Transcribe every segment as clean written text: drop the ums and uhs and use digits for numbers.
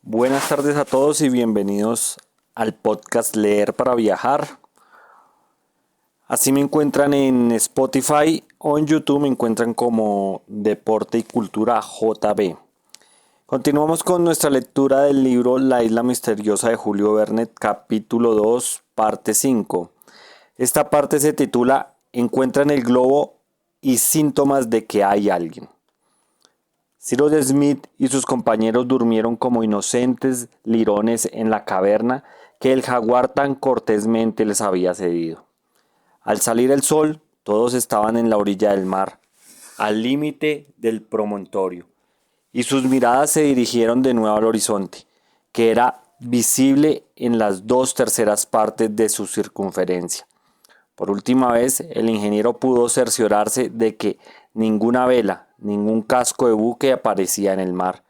Buenas tardes a todos y bienvenidos al podcast Leer para Viajar. Así me encuentran en Spotify o en YouTube, me encuentran como Deporte y Cultura JB. Continuamos con nuestra lectura del libro La Isla Misteriosa de Julio Verne, capítulo 2, parte 5. Esta parte se titula Encuentran el globo y síntomas de que hay alguien. Cyrus Smith y sus compañeros durmieron como inocentes lirones en la caverna que el jaguar tan cortésmente les había cedido. Al salir el sol, todos estaban en la orilla del mar, al límite del promontorio, y sus miradas se dirigieron de nuevo al horizonte, que era visible en las 2/3 partes de su circunferencia. Por última vez, el ingeniero pudo cerciorarse de que ninguna vela, ningún casco de buque aparecía en el mar,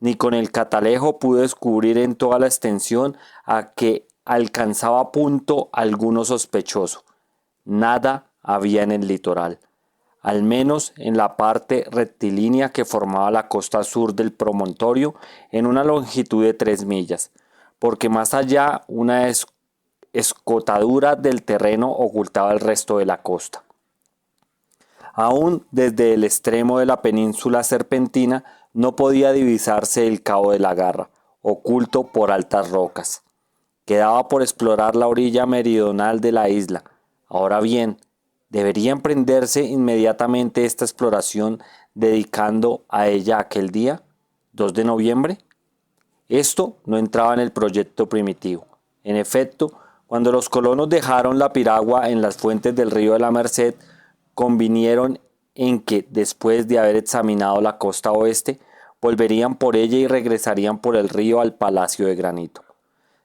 ni con el catalejo pudo descubrir en toda la extensión a que alcanzaba punto alguno sospechoso. Nada había en el litoral, al menos en la parte rectilínea que formaba la costa sur del promontorio en una longitud de 3 millas, porque más allá una escotadura del terreno ocultaba el resto de la costa. Aún desde el extremo de la península serpentina no podía divisarse el cabo de la Garra, oculto por altas rocas. Quedaba por explorar la orilla meridional de la isla. Ahora bien, ¿debería emprenderse inmediatamente esta exploración dedicando a ella aquel día, 2 de noviembre? Esto no entraba en el proyecto primitivo. En efecto, cuando los colonos dejaron la piragua en las fuentes del río de la Merced, convinieron en que, después de haber examinado la costa oeste, volverían por ella y regresarían por el río al Palacio de Granito.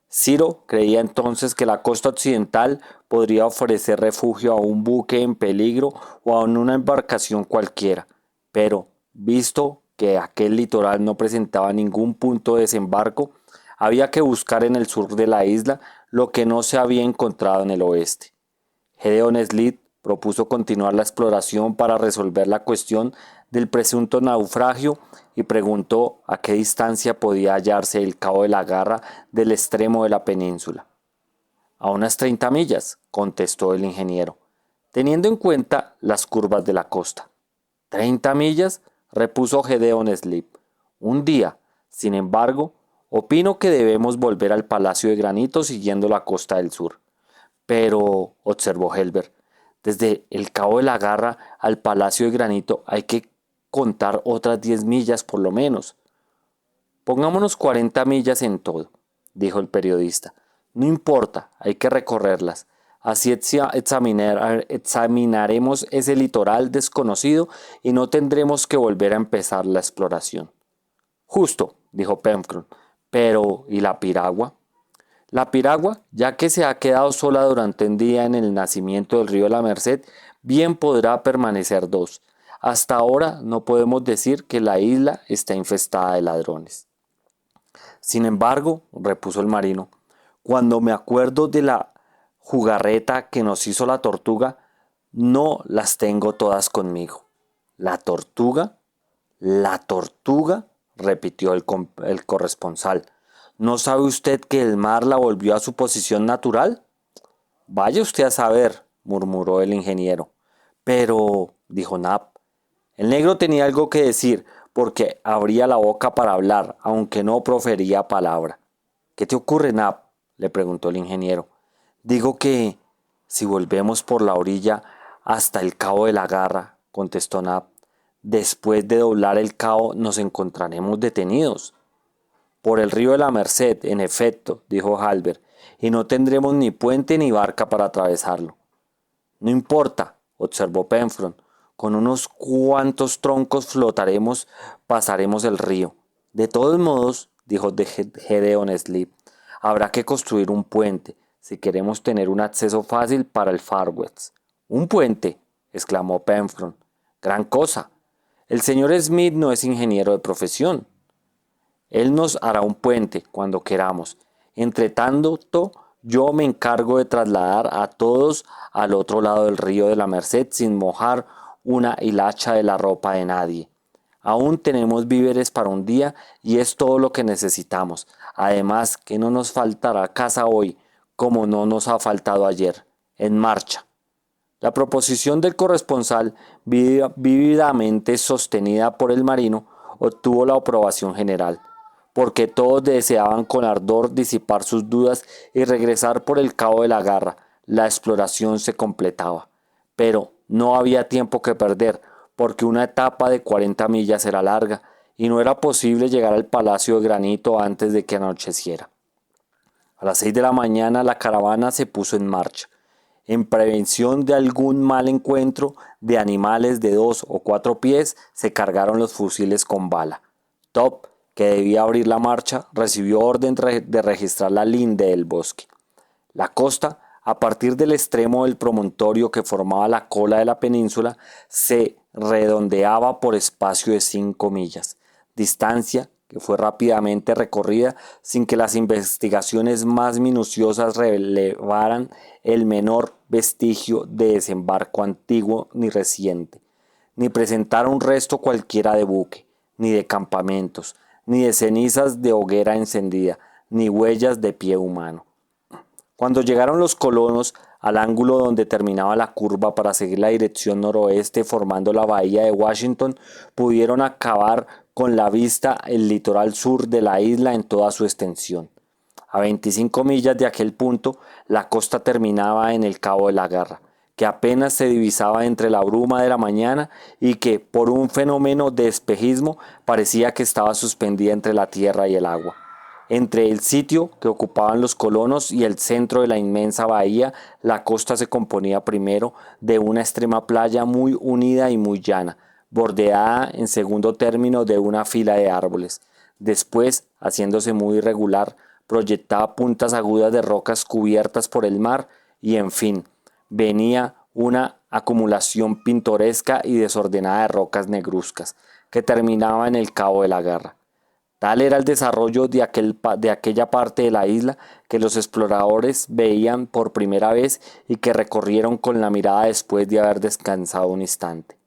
Ciro creía entonces que la costa occidental podría ofrecer refugio a un buque en peligro o a una embarcación cualquiera, pero, visto que aquel litoral no presentaba ningún punto de desembarco, había que buscar en el sur de la isla lo que no se había encontrado en el oeste. Gédéon Spilett propuso continuar la exploración para resolver la cuestión del presunto naufragio y preguntó a qué distancia podía hallarse el cabo de la Garra del extremo de la península. A unas 30 millas, contestó el ingeniero, teniendo en cuenta las curvas de la costa. ¿30 millas? Repuso Gédéon Spilett. Un día, sin embargo, opino que debemos volver al Palacio de Granito siguiendo la costa del sur. Pero, observó Helber, desde el cabo de la Garra al Palacio de Granito hay que contar otras 10 millas por lo menos. Pongámonos 40 millas en todo, dijo el periodista. No importa, hay que recorrerlas. Así examinaremos ese litoral desconocido y no tendremos que volver a empezar la exploración. Justo, dijo Pencroff. Pero, ¿y la piragua? La piragua, ya que se ha quedado sola durante un día en el nacimiento del río de la Merced, bien podrá permanecer 2. Hasta ahora no podemos decir que la isla está infestada de ladrones. Sin embargo, repuso el marino, cuando me acuerdo de la jugarreta que nos hizo la tortuga, no las tengo todas conmigo. ¿La tortuga? ¿La tortuga? Repitió el corresponsal. ¿No sabe usted que el mar la volvió a su posición natural? Vaya usted a saber, murmuró el ingeniero. Pero, dijo Nab, el negro tenía algo que decir, porque abría la boca para hablar, aunque no profería palabra. ¿Qué te ocurre, Nab? Le preguntó el ingeniero. Digo que, si volvemos por la orilla hasta el cabo de la Garra, contestó Nab, después de doblar el cabo nos encontraremos detenidos. Por el río de la Merced, en efecto, dijo Harbert, y no tendremos ni puente ni barca para atravesarlo. No importa, observó Pencroff, con unos cuantos troncos flotaremos, pasaremos el río. De todos modos, dijo Gédéon Spilett, habrá que construir un puente, si queremos tener un acceso fácil para el Far West. ¿Un puente?, exclamó Pencroff. Gran cosa. El señor Smith no es ingeniero de profesión. Él nos hará un puente cuando queramos. Entretanto, yo me encargo de trasladar a todos al otro lado del río de la Merced sin mojar una hilacha de la ropa de nadie. Aún tenemos víveres para un día y es todo lo que necesitamos. Además, que no nos faltará caza hoy, como no nos ha faltado ayer. En marcha. La proposición del corresponsal, vívidamente sostenida por el marino, obtuvo la aprobación general, porque todos deseaban con ardor disipar sus dudas y regresar por el cabo de la Garra. La exploración se completaba. Pero no había tiempo que perder, porque una etapa de 40 millas era larga, y no era posible llegar al Palacio de Granito antes de que anocheciera. A las 6 de la mañana la caravana se puso en marcha. En prevención de algún mal encuentro de animales de 2 o 4 pies, se cargaron los fusiles con bala. Top, que debía abrir la marcha, recibió orden de registrar la linde del bosque. La costa, a partir del extremo del promontorio que formaba la cola de la península, se redondeaba por espacio de 5 millas, distancia que fue rápidamente recorrida sin que las investigaciones más minuciosas revelaran el menor vestigio de desembarco antiguo ni reciente, ni presentara un resto cualquiera de buque, ni de campamentos, ni de cenizas de hoguera encendida, ni huellas de pie humano. Cuando llegaron los colonos al ángulo donde terminaba la curva para seguir la dirección noroeste formando la bahía de Washington, pudieron acabar con la vista el litoral sur de la isla en toda su extensión. A 25 millas de aquel punto, la costa terminaba en el Cabo de la Garra, que apenas se divisaba entre la bruma de la mañana y que, por un fenómeno de espejismo, parecía que estaba suspendida entre la tierra y el agua. Entre el sitio que ocupaban los colonos y el centro de la inmensa bahía, la costa se componía primero de una extrema playa muy unida y muy llana, bordeada en segundo término de una fila de árboles. Después, haciéndose muy irregular, proyectaba puntas agudas de rocas cubiertas por el mar y, en fin, venía una acumulación pintoresca y desordenada de rocas negruzcas, que terminaba en el Cabo de la Garra. Tal era el desarrollo de aquella parte de la isla que los exploradores veían por primera vez y que recorrieron con la mirada después de haber descansado un instante.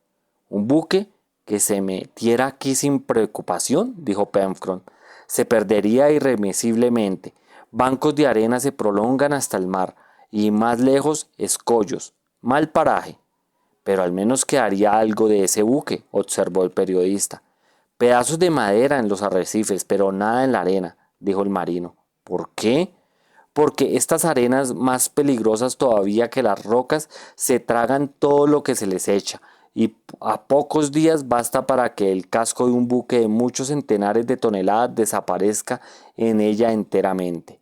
¿Un buque que se metiera aquí sin preocupación?, dijo Pencroff. Se perdería irremisiblemente. Bancos de arena se prolongan hasta el mar, y más lejos escollos. Mal paraje. Pero al menos quedaría algo de ese buque, observó el periodista. Pedazos de madera en los arrecifes, pero nada en la arena, dijo el marino. ¿Por qué? Porque estas arenas, más peligrosas todavía que las rocas, se tragan todo lo que se les echa, y a pocos días basta para que el casco de un buque de muchos centenares de toneladas desaparezca en ella enteramente.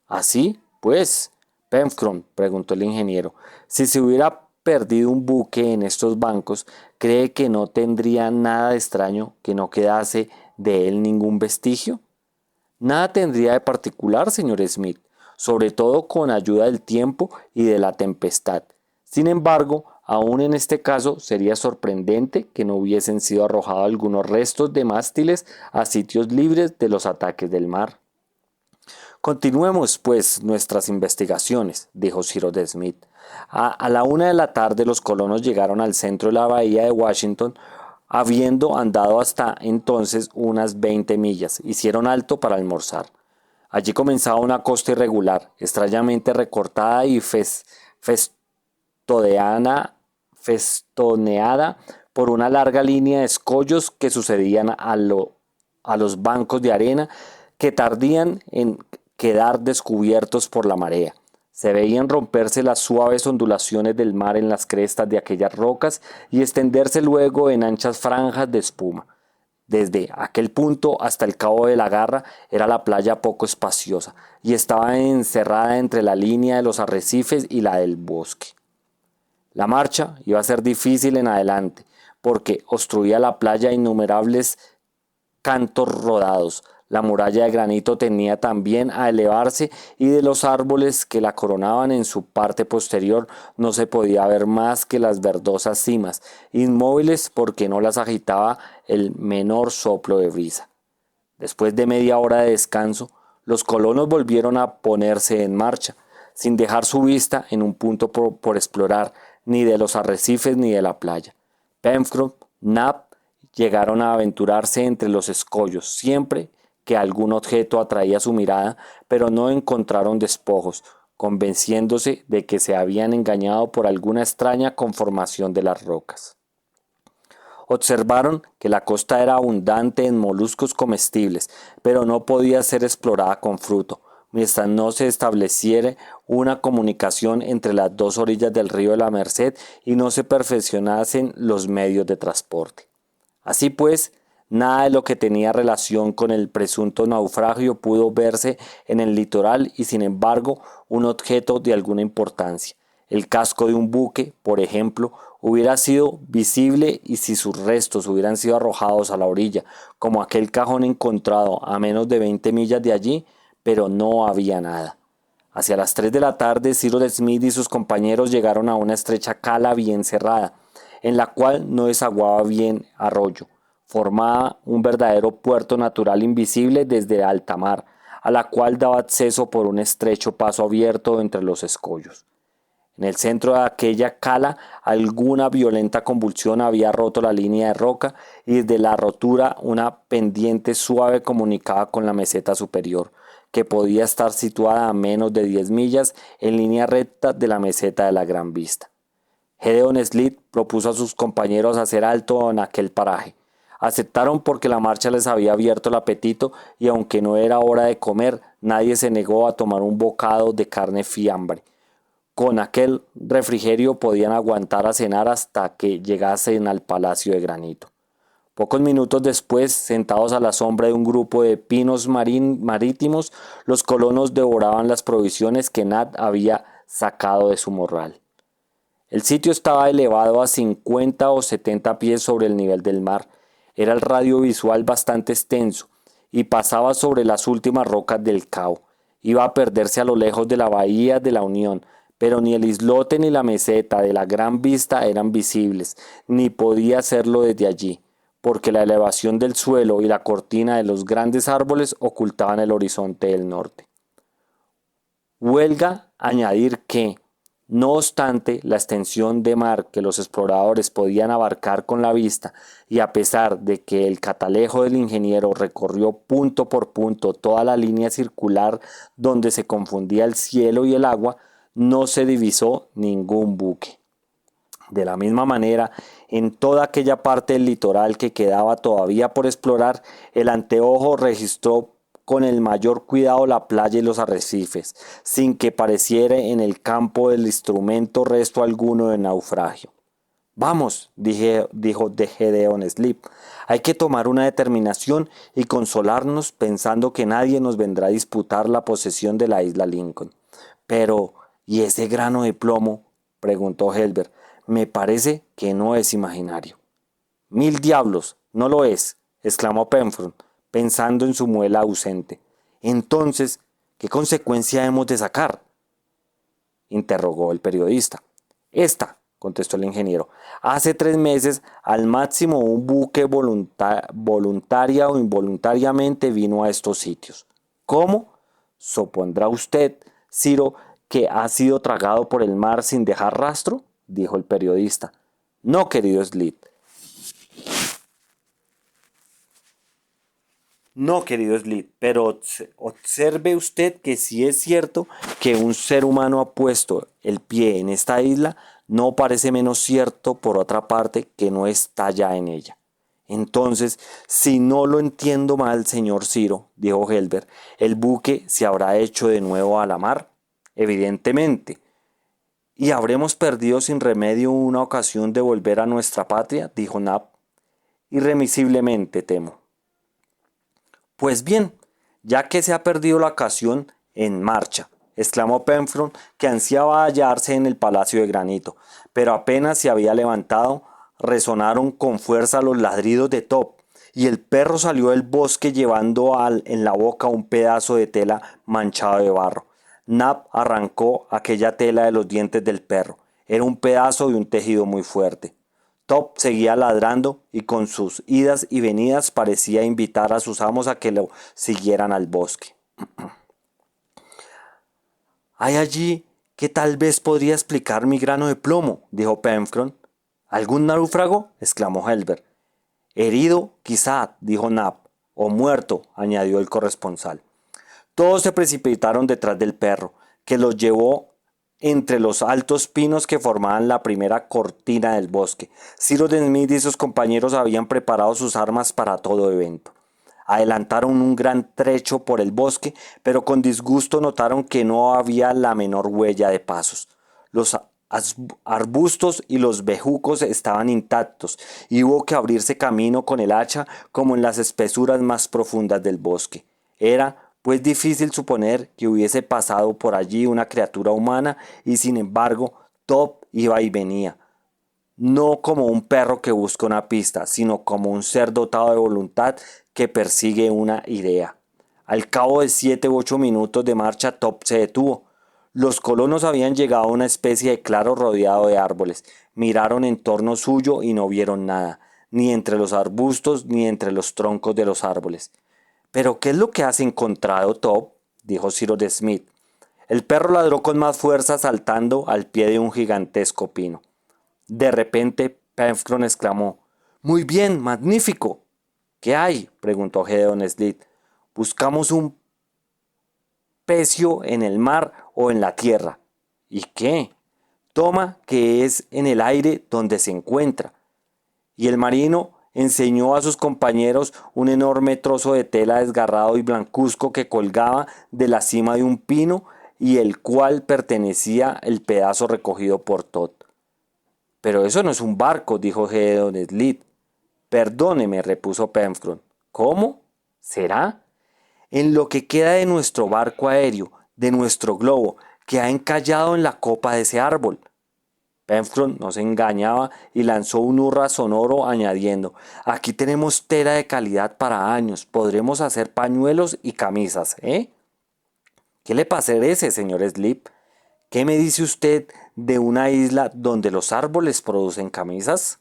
¿Así? Pues, Pencroff, preguntó el ingeniero, si se hubiera perdido un buque en estos bancos, ¿cree que no tendría nada de extraño que no quedase de él ningún vestigio? Nada tendría de particular, señor Smith, sobre todo con ayuda del tiempo y de la tempestad. Sin embargo, aún en este caso sería sorprendente que no hubiesen sido arrojados algunos restos de mástiles a sitios libres de los ataques del mar. Continuemos, pues, nuestras investigaciones, dijo Cyrus Smith. A la 1 de la tarde los colonos llegaron al centro de la bahía de Washington, habiendo andado hasta entonces unas 20 millas. Hicieron alto para almorzar. Allí comenzaba una costa irregular, extrañamente recortada y festoneada por una larga línea de escollos que sucedían a los bancos de arena que tardían en quedar descubiertos por la marea. Se veían romperse las suaves ondulaciones del mar en las crestas de aquellas rocas y extenderse luego en anchas franjas de espuma. Desde aquel punto hasta el Cabo de la Garra era la playa poco espaciosa y estaba encerrada entre la línea de los arrecifes y la del bosque. La marcha iba a ser difícil en adelante, porque obstruía la playa innumerables cantos rodados. La muralla de granito tenía también a elevarse y de los árboles que la coronaban en su parte posterior no se podía ver más que las verdosas cimas, inmóviles porque no las agitaba el menor soplo de brisa. Después de media hora de descanso, los colonos volvieron a ponerse en marcha, sin dejar su vista en un punto por explorar, ni de los arrecifes ni de la playa. Pencroff, Nab, llegaron a aventurarse entre los escollos, siempre que algún objeto atraía su mirada, pero no encontraron despojos, convenciéndose de que se habían engañado por alguna extraña conformación de las rocas. Observaron que la costa era abundante en moluscos comestibles, pero no podía ser explorada con fruto, mientras no se estableciera una comunicación entre las dos orillas del río de la Merced y no se perfeccionasen los medios de transporte. Así pues, nada de lo que tenía relación con el presunto naufragio pudo verse en el litoral y, sin embargo, un objeto de alguna importancia. El casco de un buque, por ejemplo, hubiera sido visible y si sus restos hubieran sido arrojados a la orilla, como aquel cajón encontrado a menos de 20 millas de allí, pero no había nada. Hacia las 3 de la tarde, Cyrus Smith y sus compañeros llegaron a una estrecha cala bien cerrada, en la cual no desaguaba bien arroyo. Formaba un verdadero puerto natural invisible desde alta mar, a la cual daba acceso por un estrecho paso abierto entre los escollos. En el centro de aquella cala, alguna violenta convulsión había roto la línea de roca y desde la rotura una pendiente suave comunicaba con la meseta superior, que podía estar situada a menos de 10 millas en línea recta de la meseta de la Gran Vista. Gédéon Spilett propuso a sus compañeros hacer alto en aquel paraje. Aceptaron porque la marcha les había abierto el apetito y aunque no era hora de comer, nadie se negó a tomar un bocado de carne fiambre. Con aquel refrigerio podían aguantar a cenar hasta que llegasen al Palacio de Granito. Pocos minutos después, sentados a la sombra de un grupo de pinos marítimos, los colonos devoraban las provisiones que Nat había sacado de su morral. El sitio estaba elevado a 50 o 70 pies sobre el nivel del mar. Era el radio visual bastante extenso y pasaba sobre las últimas rocas del cabo. Iba a perderse a lo lejos de la bahía de la Unión, pero ni el islote ni la meseta de la Gran Vista eran visibles, ni podía serlo desde allí, porque la elevación del suelo y la cortina de los grandes árboles ocultaban el horizonte del norte. Huelga añadir que, no obstante la extensión de mar que los exploradores podían abarcar con la vista, y a pesar de que el catalejo del ingeniero recorrió punto por punto toda la línea circular donde se confundía el cielo y el agua, no se divisó ningún buque. De la misma manera, en toda aquella parte del litoral que quedaba todavía por explorar, el anteojo registró con el mayor cuidado la playa y los arrecifes, sin que pareciera en el campo del instrumento resto alguno de naufragio. Vamos, dijo Gédéon Spilett, hay que tomar una determinación y consolarnos pensando que nadie nos vendrá a disputar la posesión de la isla Lincoln. Pero, ¿y ese grano de plomo?, preguntó Helbert. Me parece que no es imaginario. ¡Mil diablos! No lo es, exclamó Pencroff, pensando en su muela ausente. Entonces, ¿qué consecuencia hemos de sacar?, interrogó el periodista. Esta, contestó el ingeniero. Hace 3 meses, al máximo un buque voluntaria o involuntariamente vino a estos sitios. ¿Cómo? ¿Supondrá usted, Ciro, que ha sido tragado por el mar sin dejar rastro?, dijo el periodista. No, querido Spilett. No, querido Spilett, pero observe usted que si es cierto que un ser humano ha puesto el pie en esta isla, no parece menos cierto, por otra parte, que no está ya en ella. Entonces, si no lo entiendo mal, señor Ciro, dijo Helbert, ¿el buque se habrá hecho de nuevo a la mar? Evidentemente. ¿Y habremos perdido sin remedio una ocasión de volver a nuestra patria?, dijo Nab. Irremisiblemente, temo. Pues bien, ya que se ha perdido la ocasión, en marcha, exclamó Pencroff, que ansiaba hallarse en el Palacio de Granito, pero apenas se había levantado, resonaron con fuerza los ladridos de Top, y el perro salió del bosque llevando en la boca un pedazo de tela manchado de barro. Nab arrancó aquella tela de los dientes del perro. Era un pedazo de un tejido muy fuerte. Top seguía ladrando y con sus idas y venidas parecía invitar a sus amos a que lo siguieran al bosque. «Hay allí que tal vez podría explicar mi grano de plomo», dijo Pencroff. «¿Algún náufrago?», exclamó Helbert. Herido, quizá, dijo Nab. O muerto, añadió el corresponsal. Todos se precipitaron detrás del perro, que los llevó entre los altos pinos que formaban la primera cortina del bosque. Cyrus Smith y sus compañeros habían preparado sus armas para todo evento. Adelantaron un gran trecho por el bosque, pero con disgusto notaron que no había la menor huella de pasos. Los arbustos y los bejucos estaban intactos y hubo que abrirse camino con el hacha como en las espesuras más profundas del bosque. Era pues difícil suponer que hubiese pasado por allí una criatura humana y sin embargo Top iba y venía, no como un perro que busca una pista, sino como un ser dotado de voluntad que persigue una idea. Al cabo de 7 u 8 minutos de marcha, Top se detuvo. Los colonos habían llegado a una especie de claro rodeado de árboles. Miraron en torno suyo y no vieron nada, ni entre los arbustos ni entre los troncos de los árboles. —¿Pero qué es lo que has encontrado, Top? —dijo Cyrus Smith. El perro ladró con más fuerza saltando al pie de un gigantesco pino. De repente, Penfron exclamó: —¡Muy bien! ¡Magnífico! —¿Qué hay? —preguntó Gedeon Spilett. —Buscamos un pecio en el mar o en la tierra. —¿Y qué? —Toma que es en el aire donde se encuentra. Y el marino enseñó a sus compañeros un enorme trozo de tela desgarrado y blancuzco que colgaba de la cima de un pino y el cual pertenecía el pedazo recogido por Todd. —Pero eso no es un barco —dijo Gedeon Spilett. —Perdóneme —repuso Penfron—. ¿Cómo? ¿Será? En lo que queda de nuestro barco aéreo, de nuestro globo, que ha encallado en la copa de ese árbol. Penfron no se engañaba y lanzó un hurra sonoro añadiendo: —Aquí tenemos tela de calidad para años, podremos hacer pañuelos y camisas, ¿eh? —¿Qué le parece, señor Spilett? ¿Qué me dice usted de una isla donde los árboles producen camisas?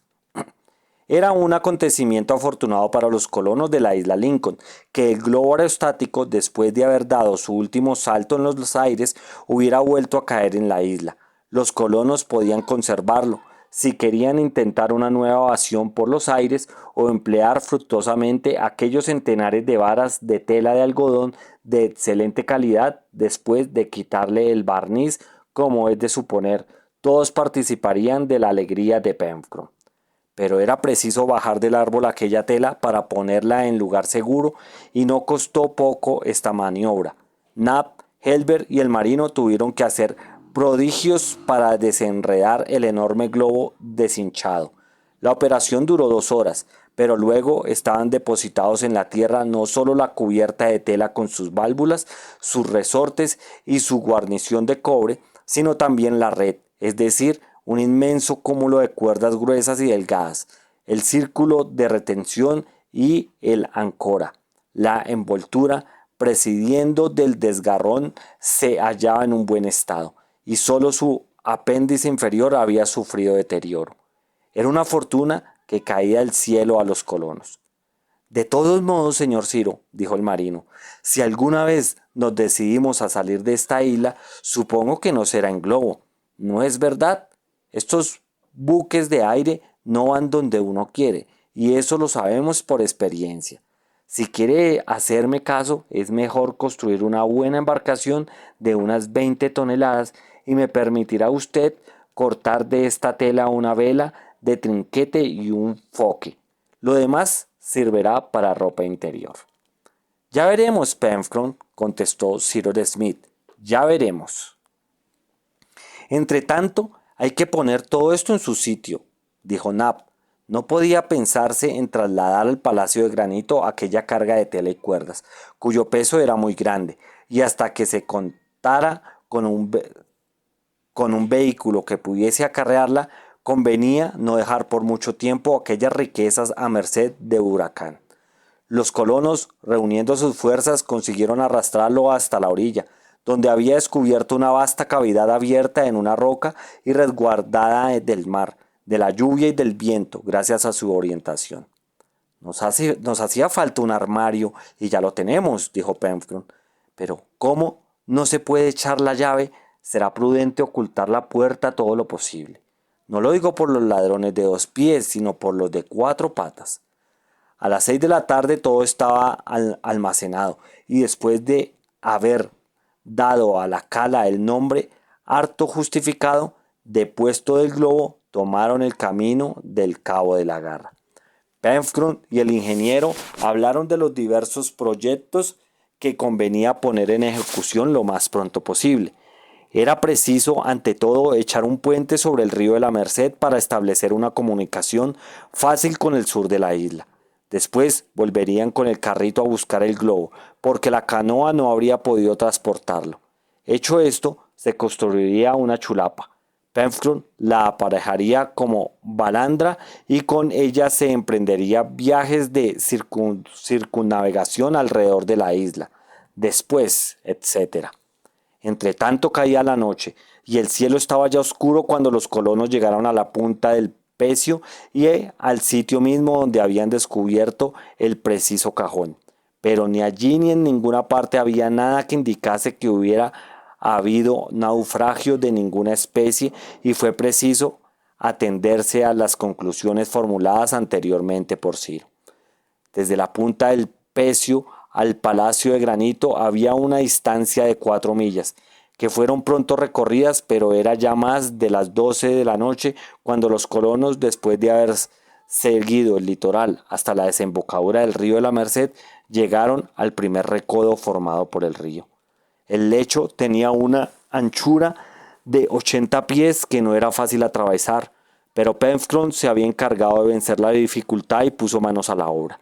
Era un acontecimiento afortunado para los colonos de la isla Lincoln, que el globo aerostático, después de haber dado su último salto en los aires, hubiera vuelto a caer en la isla. Los colonos podían conservarlo, si querían intentar una nueva evasión por los aires o emplear fructuosamente aquellos centenares de varas de tela de algodón de excelente calidad después de quitarle el barniz, como es de suponer. Todos participarían de la alegría de Penfron. Pero era preciso bajar del árbol aquella tela para ponerla en lugar seguro y no costó poco esta maniobra. Nab, Helber y el marino tuvieron que hacer prodigios para desenredar el enorme globo deshinchado. La operación duró 2 horas, pero luego estaban depositados en la tierra no solo la cubierta de tela con sus válvulas, sus resortes y su guarnición de cobre, sino también la red, es decir, un inmenso cúmulo de cuerdas gruesas y delgadas, el círculo de retención y el ancora. La envoltura, prescindiendo del desgarrón, se hallaba en un buen estado, y solo su apéndice inferior había sufrido deterioro. Era una fortuna que caía del cielo a los colonos. —De todos modos, señor Ciro —dijo el marino—, si alguna vez nos decidimos a salir de esta isla, supongo que no será en globo. ¿No es verdad? Estos buques de aire no van donde uno quiere, y eso lo sabemos por experiencia. Si quiere hacerme caso, es mejor construir una buena embarcación de unas 20 toneladas y me permitirá usted cortar de esta tela una vela de trinquete y un foque. Lo demás servirá para ropa interior. —Ya veremos, Penfron —contestó Cyrus Smith—, ya veremos. Entretanto, hay que poner todo esto en su sitio —dijo Nab—. No podía pensarse en trasladar al palacio de granito aquella carga de tela y cuerdas, cuyo peso era muy grande, y hasta que se contara con un vehículo que pudiese acarrearla, convenía no dejar por mucho tiempo aquellas riquezas a merced de Huracán. Los colonos, reuniendo sus fuerzas, consiguieron arrastrarlo hasta la orilla, donde había descubierto una vasta cavidad abierta en una roca y resguardada del mar, de la lluvia y del viento, gracias a su orientación. Nos hacía falta un armario y ya lo tenemos, dijo Penfron. Pero ¿cómo no se puede echar la llave? Será prudente ocultar la puerta todo lo posible. No lo digo por los ladrones de 2 pies, sino por los de 4 patas. A las 6 de la tarde todo estaba almacenado y después de haber dado a la cala el nombre harto justificado de puesto del globo, tomaron el camino del Cabo de la Garra. Pencroff y el ingeniero hablaron de los diversos proyectos que convenía poner en ejecución lo más pronto posible. Era preciso, ante todo, echar un puente sobre el río de la Merced para establecer una comunicación fácil con el sur de la isla. Después volverían con el carrito a buscar el globo, porque la canoa no habría podido transportarlo. Hecho esto, se construiría una chulapa. Pencroff la aparejaría como balandra y con ella se emprendería viajes de circunnavegación alrededor de la isla. Después, etc. Entre tanto caía la noche y el cielo estaba ya oscuro cuando los colonos llegaron a la punta del Pecio y al sitio mismo donde habían descubierto el preciso cajón. Pero ni allí ni en ninguna parte había nada que indicase que hubiera habido naufragio de ninguna especie y fue preciso atenderse a las conclusiones formuladas anteriormente por Ciro. Desde la punta del Pecio al Palacio de Granito había una distancia de 4 millas, que fueron pronto recorridas, pero era ya más de las 12 de la noche cuando los colonos, después de haber seguido el litoral hasta la desembocadura del río de la Merced, llegaron al primer recodo formado por el río. El lecho tenía una anchura de 80 pies que no era fácil atravesar, pero Pencroff se había encargado de vencer la dificultad y puso manos a la obra.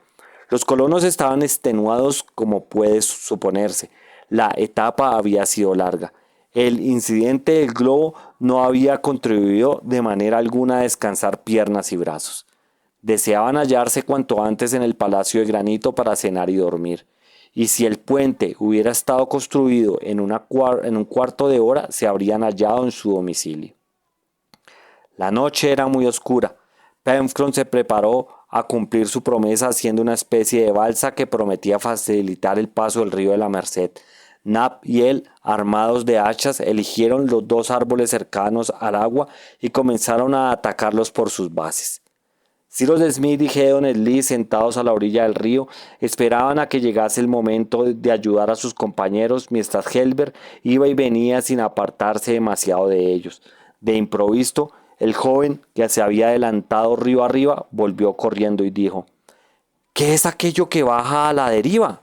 Los colonos estaban extenuados como puede suponerse. La etapa había sido larga. El incidente del globo no había contribuido de manera alguna a descansar piernas y brazos. Deseaban hallarse cuanto antes en el Palacio de Granito para cenar y dormir. Y si el puente hubiera estado construido en un cuarto de hora, se habrían hallado en su domicilio. La noche era muy oscura. Pencroff se preparó a cumplir su promesa haciendo una especie de balsa que prometía facilitar el paso del río de la Merced. Nab y él, armados de hachas, eligieron los 2 árboles cercanos al agua y comenzaron a atacarlos por sus bases. Cyrus Smith y Gédéon Spilett, sentados a la orilla del río, esperaban a que llegase el momento de ayudar a sus compañeros, mientras Helbert iba y venía sin apartarse demasiado de ellos. De improviso, el joven, que se había adelantado río arriba, volvió corriendo y dijo: ¿Qué es aquello que baja a la deriva?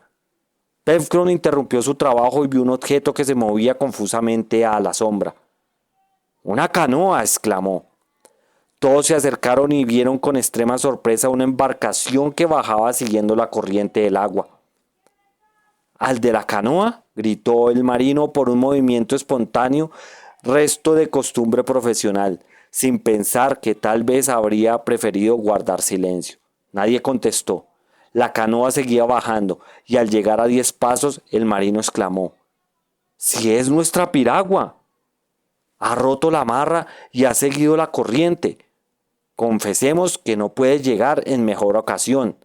Pencroff interrumpió su trabajo y vio un objeto que se movía confusamente a la sombra. ¡Una canoa!, exclamó. Todos se acercaron y vieron con extrema sorpresa una embarcación que bajaba siguiendo la corriente del agua. ¡Al de la canoa!, gritó el marino por un movimiento espontáneo, resto de costumbre profesional, sin pensar que tal vez habría preferido guardar silencio. Nadie contestó. La canoa seguía bajando y al llegar a 10 pasos el marino exclamó: ¡Si es nuestra piragua! Ha roto la amarra y ha seguido la corriente. Confesemos que no puede llegar en mejor ocasión.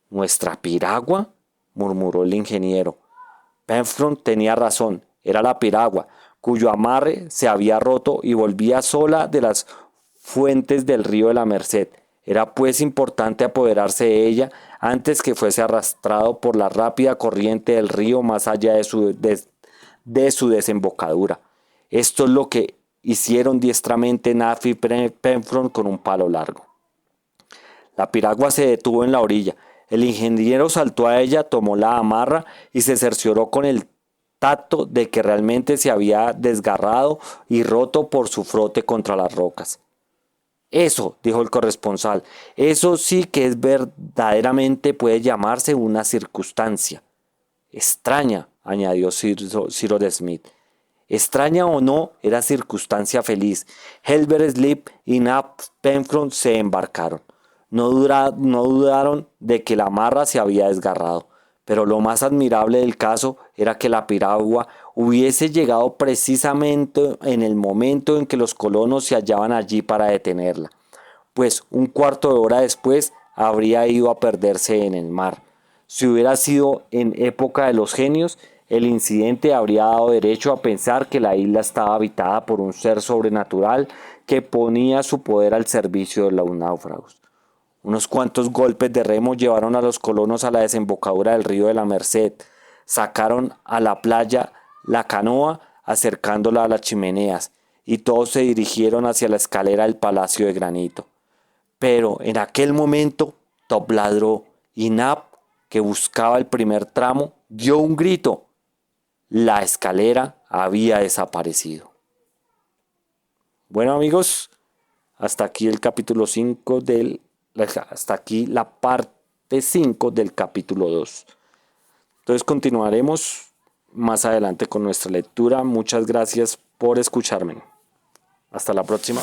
¿Nuestra piragua?, murmuró el ingeniero. Pencroff tenía razón, era la piragua, cuyo amarre se había roto y volvía sola de las fuentes del río de la Merced. Era pues importante apoderarse de ella antes que fuese arrastrado por la rápida corriente del río más allá de su desembocadura. Esto es lo que hicieron diestramente Nab y Pencroff con un palo largo. La piragua se detuvo en la orilla. El ingeniero saltó a ella, tomó la amarra y se cercioró con el tacto de que realmente se había desgarrado y roto por su frote contra las rocas. Eso, dijo el corresponsal, eso sí que es verdaderamente puede llamarse una circunstancia. Extraña, añadió Cyrus Smith. Extraña o no, era circunstancia feliz. Helbert Spilett y Nab Pencroff se embarcaron. No dudaron de que la amarra se había desgarrado, pero lo más admirable del caso era que la piragua hubiese llegado precisamente en el momento en que los colonos se hallaban allí para detenerla, pues un cuarto de hora después habría ido a perderse en el mar. Si hubiera sido en época de los genios, el incidente habría dado derecho a pensar que la isla estaba habitada por un ser sobrenatural que ponía su poder al servicio de los náufragos. Unos cuantos golpes de remo llevaron a los colonos a la desembocadura del río de la Merced. Sacaron a la playa la canoa acercándola a las chimeneas y todos se dirigieron hacia la escalera del Palacio de Granito. Pero en aquel momento Top ladró y Nap, que buscaba el primer tramo, dio un grito. La escalera había desaparecido. Bueno amigos, hasta aquí el capítulo 5 hasta aquí la parte 5 del capítulo 2. Entonces continuaremos más adelante con nuestra lectura. Muchas gracias por escucharme. Hasta la próxima.